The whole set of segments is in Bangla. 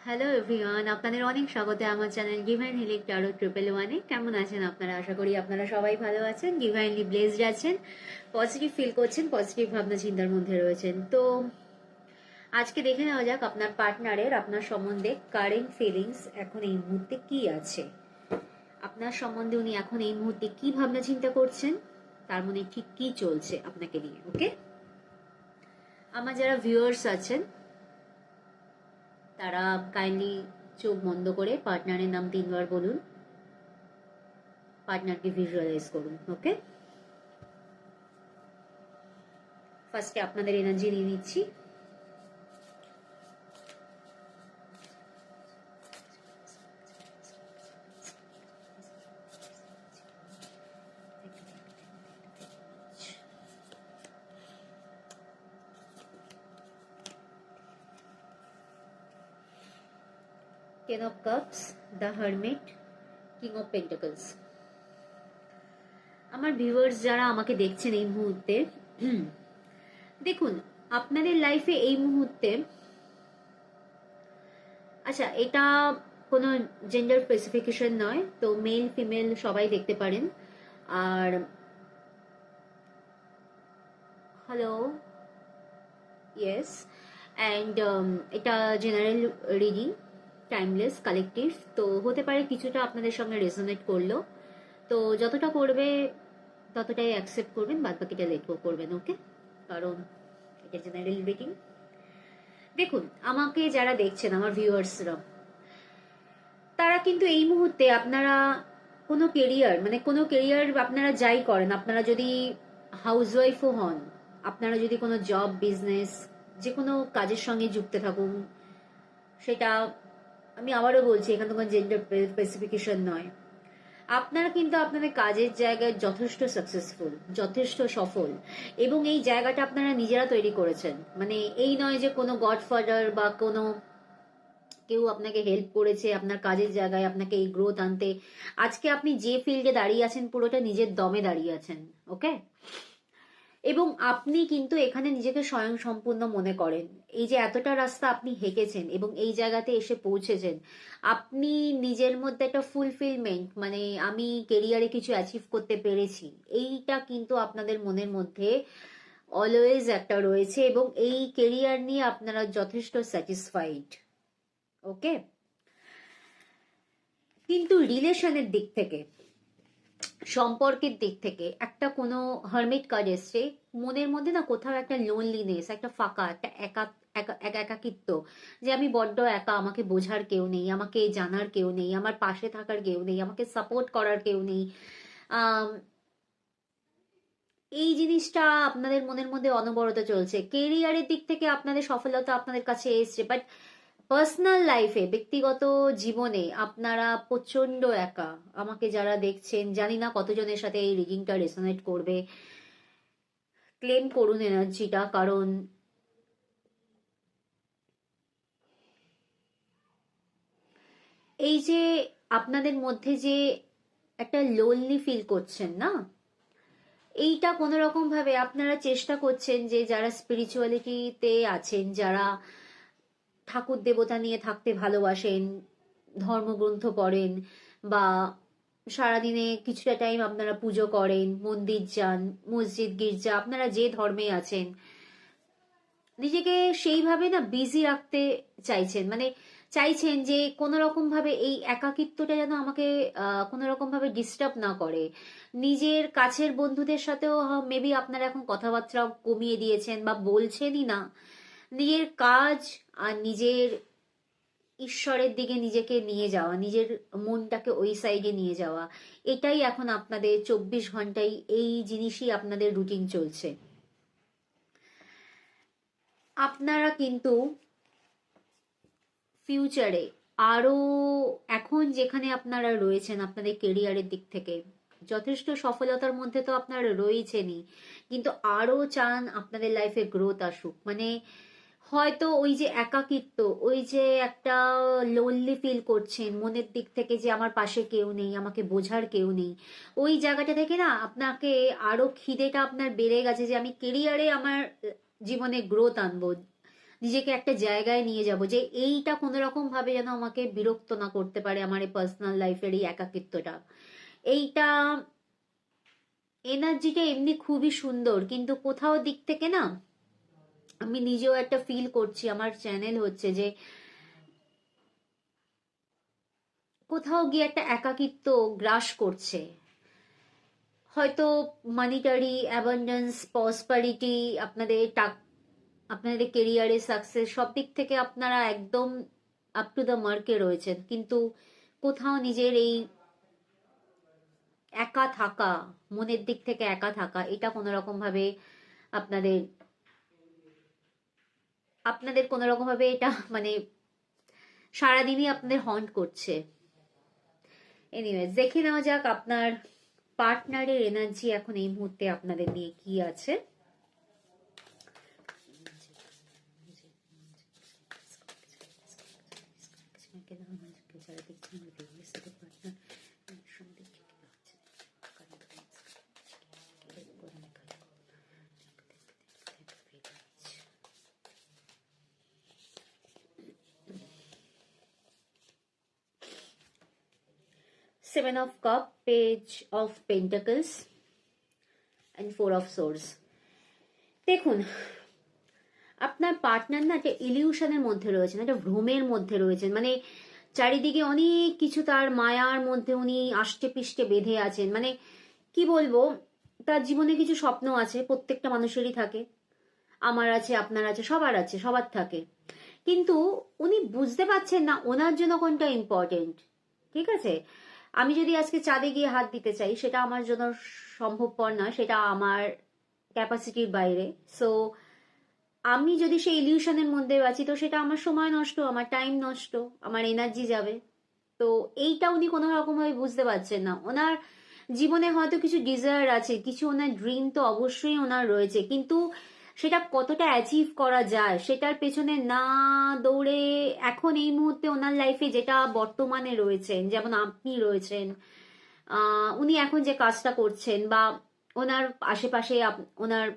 হ্যালো এভরিওয়ান, আপনাদের অনেক স্বাগত আমার চ্যানেল ডিভাইন হিলিং ট্যারো 111-এ। কেমন আছেন আপনারা? আশা করি আপনারা সবাই ভালো আছেন, ডিভাইনলি ব্লেসড আছেন, পজিটিভ ফিল করছেন, পজিটিভ ভাবনা চিন্তার মধ্যে রয়েছেন। তো আজকে দেখে নেওয়া যাক আপনার পার্টনারের আপনার সম্বন্ধে কারেন্ট ফিলিংস এখন এই মুহূর্তে কি আছে। আপনার সম্বন্ধে উনি এখন এই মুহূর্তে কি ভাবনা চিন্তা করছেন, তার মনে ঠিক কি চলছে আপনাকে নিয়ে। ওকে, আমার যারা ভিউয়ার্স আছেন তারা কাইন্ডলি চোখ বন্ধ করে পার্টনারের নাম 3 বার বলুন, পার্টনারকে ভিজুয়ালাইজ করুন। ওকে, ফার্স্টে আপনাদের এনার্জি নিয়ে নিচ্ছি। Ten of cups, the hermit, king of pentacles. আমার ভিউয়ার্স যারা আমাকে দেখছেন এই মুহূর্তে, দেখুন আপনাদের লাইফে এই মুহূর্তে, আচ্ছা এটা কোনো জেন্ডার স্পেসিফিকেশন নয়, তো মেল ফিমেল সবাই দেখতে পারেন। আর হ্যালো, ইয়েস, অ্যান্ড এটা জেনারেল রিডিং, টাইমলেস, কালেকটিভ, তো হতে পারে কিছুটা আপনাদের সঙ্গে রেজোনেট করলো, তো যতটা করবে ততটাই অ্যাকসেপ্ট করবেন, বাদ বাকিটা লেট গো করবেন। ওকে, কারণ এটা জেনারেল রিডিং। দেখুন আমাকে যারা দেখছেন আমার ভিউয়ার্সরা, তারা কিন্তু এই মুহূর্তে আপনারা কোনো কেরিয়ার, মানে কোনো কেরিয়ার আপনারা যাই করেন, আপনারা যদি হাউসওয়াইফও হন, আপনারা যদি কোনো জব, বিজনেস, যে কোনো কাজের সঙ্গে যুক্ত থাকুন, সেটা আমি আবারও বলছি এখানে কোনো জেন্ডার স্পেসিফিকেশন নয়, আপনারা কিন্তু আপনাদের কাজের জায়গায় যথেষ্ট সাকসেসফুল, যথেষ্ট সফল, এবং এই জায়গাটা আপনারা নিজেরা তৈরি করেছেন। মানে এই নয় যে কোনো গডফাদার বা কোনো কেউ আপনাকে হেল্প করেছে আপনার কাজের জায়গায় আপনাকে এই গ্রোথ আনতে। আজকে আপনি যে ফিল্ডে দাঁড়িয়ে আছেন পুরোটা নিজের দমে দাঁড়িয়ে আছেন। ওকে, এবং আপনি কিন্তু এখানে নিজেকে স্বয়ং সম্পূর্ণ মনে করেন। এই যে এতটা রাস্তা আপনি হেঁটেছেন এবং এই জায়গাতে এসে পৌঁছেছেন, আপনি নিজের মধ্যে একটা ফুলফিলমেন্ট, মানে আমি কেরিয়ারে কিছু অ্যাচিভ করতে পেরেছি, এইটা কিন্তু আপনাদের মনের মধ্যে অলওয়েজ একটা রয়েছে, এবং এই কেরিয়ার নিয়ে আপনারা যথেষ্ট স্যাটিসফাইড। ওকে, কিন্তু রিলেশনের দিক থেকে, সম্পর্কের দিক থেকে একটা কোনো হারমিট কার্ড এসছে, মনের মধ্যে না কোথাও একটা লোনলিনেস, একটা ফাঁকা, একটা একাকিত্ব, যে আমি বড্ড একা, আমাকে বোঝার কেউ নেই, আমাকে জানার কেউ নেই, আমার পাশে থাকার কেউ নেই, আমাকে সাপোর্ট করার কেউ নেই। আম, এই জিনিসটা আপনাদের মনের মধ্যে অনবরত চলছে। কেরিয়ারের দিক থেকে আপনাদের সফলতা আপনাদের কাছে এসছে, বাট পার্সোনাল লাইফে, ব্যক্তিগত জীবনে আপনারা প্রচন্ড একা। আমাকে যারা দেখছেন, জানি না কতজনের সাথে এই রিডিংটা রেসোনেট করবে, ক্লেম করুন এনার্জিটা, কারণ এই যে আপনাদের মধ্যে যে একটা লোনলি ফিল করছেন না, এইটা কোনো রকম ভাবে আপনারা চেষ্টা করছেন, যে যারা স্পিরিচুয়ালিটিতে আছেন, যারা ঠাকুর দেবতা নিয়ে থাকতে ভালোবাসেন, ধর্মগ্রন্থ পড়েন, বা সারাদিনে কিছুটা টাইম আপনারা পুজো করেন, মন্দির যান, মসজিদ, গির্জা, আপনারা যে ধর্মে আছেন, নিজেকে সেইভাবে না বিজি রাখতে চাইছেন। মানে চাইছেন যে কোনো রকম ভাবে এই একাকিত্বটা যেন আমাকে কোনো রকম ভাবে ডিস্টার্ব না করে। নিজের কাছের বন্ধুদের সাথেও মেবি আপনারা এখন কথাবার্তা কমিয়ে দিয়েছেন বা বলছেনই না। নিজের কাজ আর নিজের ঈশ্বরের দিকে নিজেকে নিয়ে যাওয়া, নিজের মনটাকে ওই সাইডে নিয়ে যাওয়া, এটাই এখন আপনাদের 24 ঘন্টাই এই জিনিসই আপনাদের রুটিন চলছে। আপনারা কিন্তু ফিউচারে আরো, এখন যেখানে আপনারা রয়েছেন আপনাদের কেরিয়ারের দিক থেকে যথেষ্ট সফলতার মধ্যে তো আপনারা রয়েছেনই, কিন্তু আরো চান আপনাদের লাইফে গ্রোথ আসুক। মানে হয়তো ওই যে একাকিত্ব, ওই যে একটা লোনলি ফিল করছেন মনের দিক থেকে, যে আমার পাশে কেউ নেই, আমাকে বোঝার কেউ নেই, ওই জায়গাটা থেকে না আপনাকে আরো খিদেটা আপনার বেড়ে গেছে, যে আমি কেরিয়ারে আমার জীবনে গ্রোথ আনবো, নিজেকে একটা জায়গায় নিয়ে যাব যে এইটা কোনো রকম ভাবে যেন আমাকে বিরক্ত না করতে পারে, আমার এই পার্সোনাল লাইফের এই একাকিত্বটা। এইটা এনার্জিটা এমনি খুবই সুন্দর, কিন্তু কোথাও দিক থেকে না আমি নিজেও একটা ফিল করছি, আমার চ্যানেল হচ্ছে যে কোথাও গিয়ে একটা একাকিত্ব গ্রাস করছে। হয়তো মানিটারি অ্যাবান্ডেন্স, প্রসপারিটি, আপনাদের কেরিয়ারে সাকসেস সব দিক থেকে আপনারা একদম আপ টু দ্য মার্কে রয়েছেন, কিন্তু কোথাও নিজের এই একা থাকা, মনের দিক থেকে একা থাকা, এটা কোনো রকম ভাবে আপনাদের আপনাদের কোনো রকম ভাবে এটা মানে সারাদিনই আপনাদের হন্ট করছে। এনিওয়েজ, দেখে নেওয়া যাক আপনার পার্টনারের এনার্জি এখন এই মুহূর্তে আপনাদের নিয়ে কি আছে। Seven of Cups, Page of Pentacles and Four of Swords. দেখুন, আপনার পার্টনার না একটা ইলিউশনের মধ্যে রয়েছেন, একটা ভ্রমের মধ্যে রয়েছেন, মানে চারিদিকে অনেক কিছু তার মায়ার মধ্যে উনি আষ্টে পিষ্টে বেঁধে আছেন। মানে কি বলবো, তার জীবনে কিছু স্বপ্ন আছে, প্রত্যেকটা মানুষেরই থাকে, আমার আছে, আপনার আছে, সবার আছে, সবার থাকে, কিন্তু উনি বুঝতে পারছেন না ওনার জন্য কোনটা ইম্পর্টেন্ট। ঠিক আছে, আমি যদি আজকে চাঁদে গিয়ে হাত দিতে চাই, সেটা আমার জন্য সম্ভবপর নয়, সেটা আমার ক্যাপাসিটির বাইরে। সো আমি যদি সেই ইলিউশনের মধ্যে বাঁচি, তো সেটা আমার সময় নষ্ট, আমার টাইম নষ্ট, আমার এনার্জি যাবে। তো এইটা উনি কোনো রকম ভাবে বুঝতে পারছেন না। ওনার জীবনে হয়তো কিছু ডিজায়ার আছে, কিছু ওনার ড্রিম তো অবশ্যই ওনার রয়েছে, কিন্তু সেটা কতটা অ্যাচিভ করা যায় সেটার পেছনে না দৌড়ে এখন এই মুহূর্তে ওনার লাইফে যেটা বর্তমানে রয়েছেন, যেমন আপনি রয়েছেন, উনি এখন যে কাজটা করছেন, বা ওনার আশেপাশে ওনার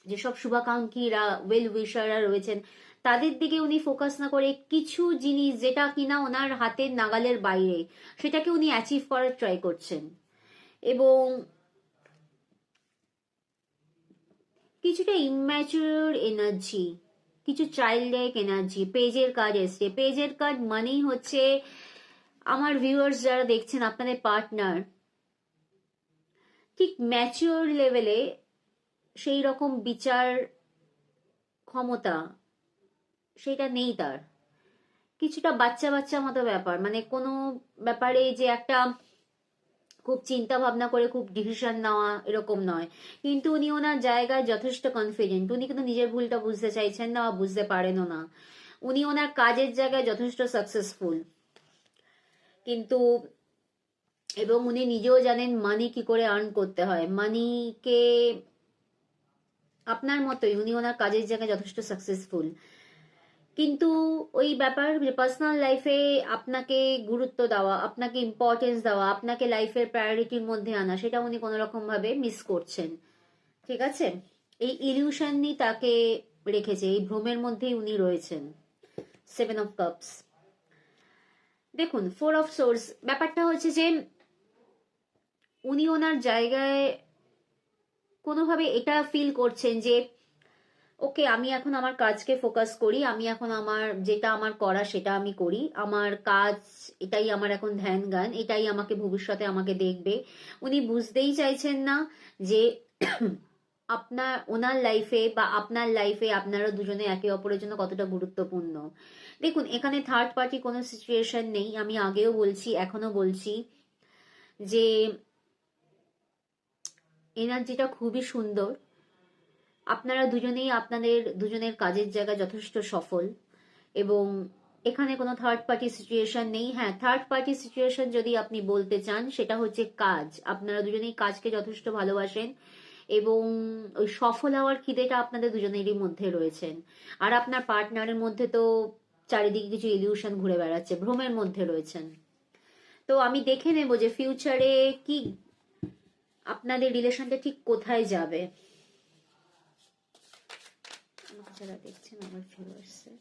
যেসব শুভাকাঙ্ক্ষীরা, ওয়েল উইশাররা রয়েছেন, তাদের দিকে উনি ফোকাস না করে কিছু জিনিস যেটা কিনা ওনার হাতের নাগালের বাইরে, সেটাকে উনি অ্যাচিভ করার ট্রাই করছেন। এবং কিছুটা ইম্যাচিওর এনার্জি, কিছু চাইল্ড লাইক এনার্জি পেজের কার্ড এসছে। পেজের কার্ড মানেই হচ্ছে আমার ভিউয়ার্স যারা দেখছেন, আপনাদের পার্টনার ঠিক ম্যাচিওর লেভেলে সেই রকম বিচার ক্ষমতা সেটা নেই তার, কিছুটা বাচ্চা বাচ্চা মতো ব্যাপার, মানে কোনো ব্যাপারে যে একটা খুব চিন্তা ভাবনা করে খুব ডিসিশন নেওয়া এরকম নয়, কিন্তু উনি ওনার জায়গায় যথেষ্ট কনফিডেন্ট। উনি কিন্তু নিজের ভুলটা বুঝতে চাইছেন না, বা বুঝতে পারেনও না। উনি ওনার কাজের জায়গায় যথেষ্ট সাকসেসফুল, কিন্তু এবং উনি নিজেও জানেন মানি কি করে আর্ন করতে হয়। মানিকে আপনার মতোই উনি ওনার কাজের জায়গায় যথেষ্ট সাকসেসফুল, কিন্তু ওই ব্যাপার পার্সোনাল লাইফে আপনাকে গুরুত্ব দেওয়া, আপনাকে ইম্পর্টেন্স দেওয়া, আপনাকে লাইফের প্রায়োরিটির মধ্যে আনা, সেটা উনি কোনো রকম ভাবে মিস করছেন। ঠিক আছে, এই ইলিউশনই তাকে রেখেছে, এই ভ্রমের মধ্যেই উনি রয়েছেন। 7 of Cups। দেখুন, 4 of Swords, ব্যাপারটা হচ্ছে যে উনি ওনার জায়গায় কোনোভাবে এটা ফিল করছেন যে ওকে, আমি এখন আমার কাজকে ফোকাস করি, আমি এখন আমার যেটা আমার করা সেটা আমি করি, আমার কাজ এটাই আমার এখন ধ্যান জ্ঞান, এটাই আমাকে ভবিষ্যতে আমাকে দেখবে। উনি বুঝতেই চাইছেন না যে ওনার লাইফে বা আপনার লাইফে আপনারা দুজনে একে অপরের জন্য কতটা গুরুত্বপূর্ণ। দেখুন, এখানে থার্ড পার্টি কোনো সিচুয়েশন নেই, আমি আগেও বলছি এখনো বলছি যে এনার্জিটা খুবই সুন্দর। আপনারা দুজনেই আপনাদের দুজনের কাজের জায়গা যথেষ্ট সফল, এবং এখানে কোনো থার্ড পার্টি সিচুয়েশন নেই। হ্যাঁ, থার্ড পার্টি সিচুয়েশন যদি আপনি বলতে চান, সেটা হচ্ছে কাজ। আপনারা দুজনেই কাজকে যথেষ্ট ভালোবাসেন, এবং ওই সফল হওয়ার খিদেটা আপনাদের দুজনেরই মধ্যে রয়েছেন। আর আপনার পার্টনারের মধ্যে তো চারিদিকে কিছু ইলিউশন ঘুরে বেড়াচ্ছে, ভ্রমের মধ্যে রয়েছেন। তো আমি দেখে নেব যে ফিউচারে কি আপনাদের রিলেশনটা ঠিক কোথায় যাবে। যারা দেখছেন আমার ভিউয়ার্সের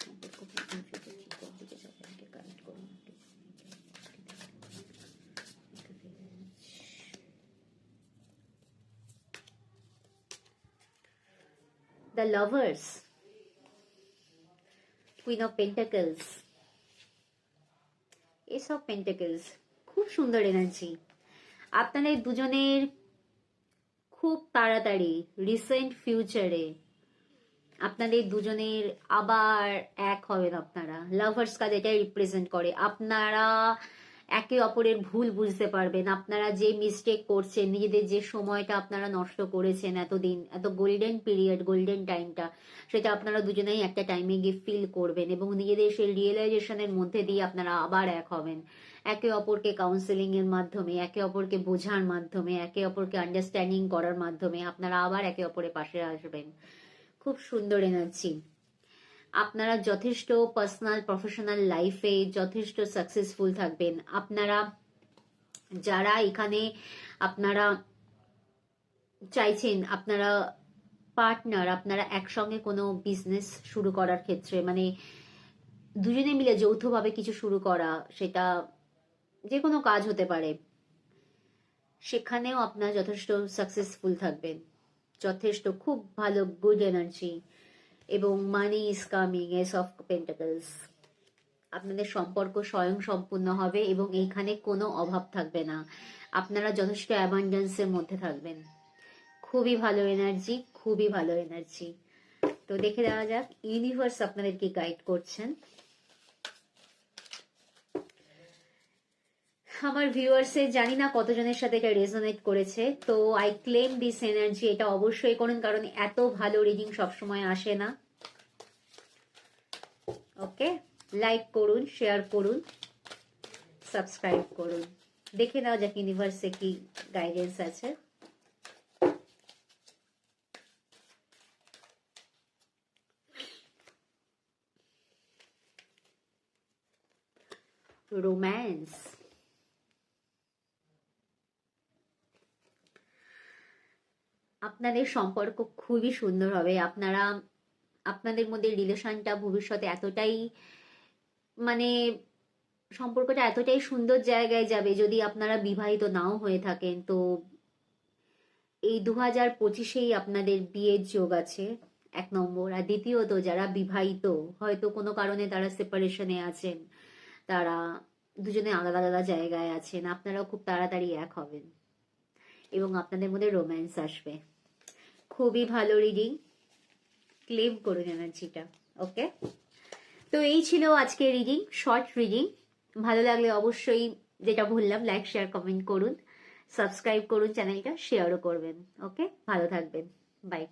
সম্পর্ক প্রথম থেকে কি কোন দিকে যাবে আমাকে গাইড করুন। The Lovers, Queen of Pentacles, Ace of Pentacles, খুব সুন্দর এনার্জি। আপনাদের দুজনের খুব তাড়াতাড়ি রিসেন্ট ফিউচারে আপনাদের দুজনের আবার এক হবেন। আপনারা লাভার্স কাজ এটাই রিপ্রেজেন্ট করে। আপনারা একে অপরের ভুল বুঝতে পারবেন। আপনারা যে মিস্টেক করছেন, নিজেদের যে সময়টা আপনারা নষ্ট করেছেন এতদিন, এত গোল্ডেন পিরিয়ড, গোল্ডেন টাইমটা, সেটা আপনারা দুজনেই একটা টাইমে গিয়ে ফিল করবেন এবং নিজেদের সেই রিয়েলাইজেশনের মধ্যে দিয়ে আপনারা আবার এক হবেন। একে অপরকে কাউন্সেলিং এর মাধ্যমে, একে অপরকে বোঝার মাধ্যমে, একে অপরকে আন্ডারস্ট্যান্ডিং করার মাধ্যমে আপনারা আবার একে অপরের পাশে আসবেন। খুব সুন্দর এনার্জি। আপনারা যথেষ্ট পার্সোনাল প্রফেশনাল লাইফে যথেষ্ট সাকসেসফুল থাকবেন। আপনারা যারা এখানে আপনারা চাইছেন আপনারা পার্টনার, আপনারা একসঙ্গে কোনো বিজনেস শুরু করার ক্ষেত্রে, মানে দুজনে মিলে যৌথভাবে কিছু শুরু করা, সেটা যে কোনো কাজ হতে পারে, সেখানেও আপনারা যথেষ্ট সাকসেসফুল থাকবেন। যথেষ্ট খুব ভালো গুড এনার্জি এবং money is coming, S of pentacles. আপনাদের সম্পর্ক স্বয়ং সম্পূর্ণ হবে এবং এইখানে কোনো অভাব থাকবে না। আপনারা যথেষ্ট অ্যাবান্ডেন্সের মধ্যে থাকবেন। খুবই ভালো এনার্জি, খুবই ভালো এনার্জি। তো দেখে দেওয়া যাক ইউনিভার্স আপনাদেরকে গাইড করছেন। আমার ভিউয়ার্সের জানি না কতজনের সাথে এটা রেজোনেট করেছে, তো আই ক্লেম দিস এনার্জি। এটা অবশ্যই করুন, কারণ এত ভালো রিডিং সবসময় আসে না। ওকে, লাইক করুন, শেয়ার করুন, সাবস্ক্রাইব করুন। দেখে নাও যাক ইউনিভার্সে কি গাইডেন্স আছে। রোম্যান্স, আপনাদের সম্পর্ক খুবই সুন্দর হবে। আপনারা আপনাদের মধ্যে রিলেশনটা ভবিষ্যতে এতটাই, মানে সম্পর্কটা এতটাই সুন্দর জায়গায় যাবে, যদি আপনারা বিবাহিত নাও হয়ে থাকেন তো এই 2025-এই আপনাদের বিয়ের যোগ আছে, এক নম্বর। আর দ্বিতীয়ত যারা বিবাহিত, হয়তো কোনো কারণে তারা সেপারেশনে আছেন, তারা দুজনে আলাদা আলাদা জায়গায় আছেন, আপনারাও খুব তাড়াতাড়ি এক হবেন এবং আপনাদের মধ্যে রোম্যান্স আসবে। খুবই ভালো রিডিং, ক্লেম করুন এনার্জিটা। ওকে, তো এই ছিল আজকের রিডিং, শর্ট রিডিং। ভালো লাগলে অবশ্যই, যেটা বললাম, লাইক শেয়ার কমেন্ট করুন, সাবস্ক্রাইব করুন চ্যানেলটা, শেয়ারও করবেন। ওকে, ভালো থাকবেন, বাই।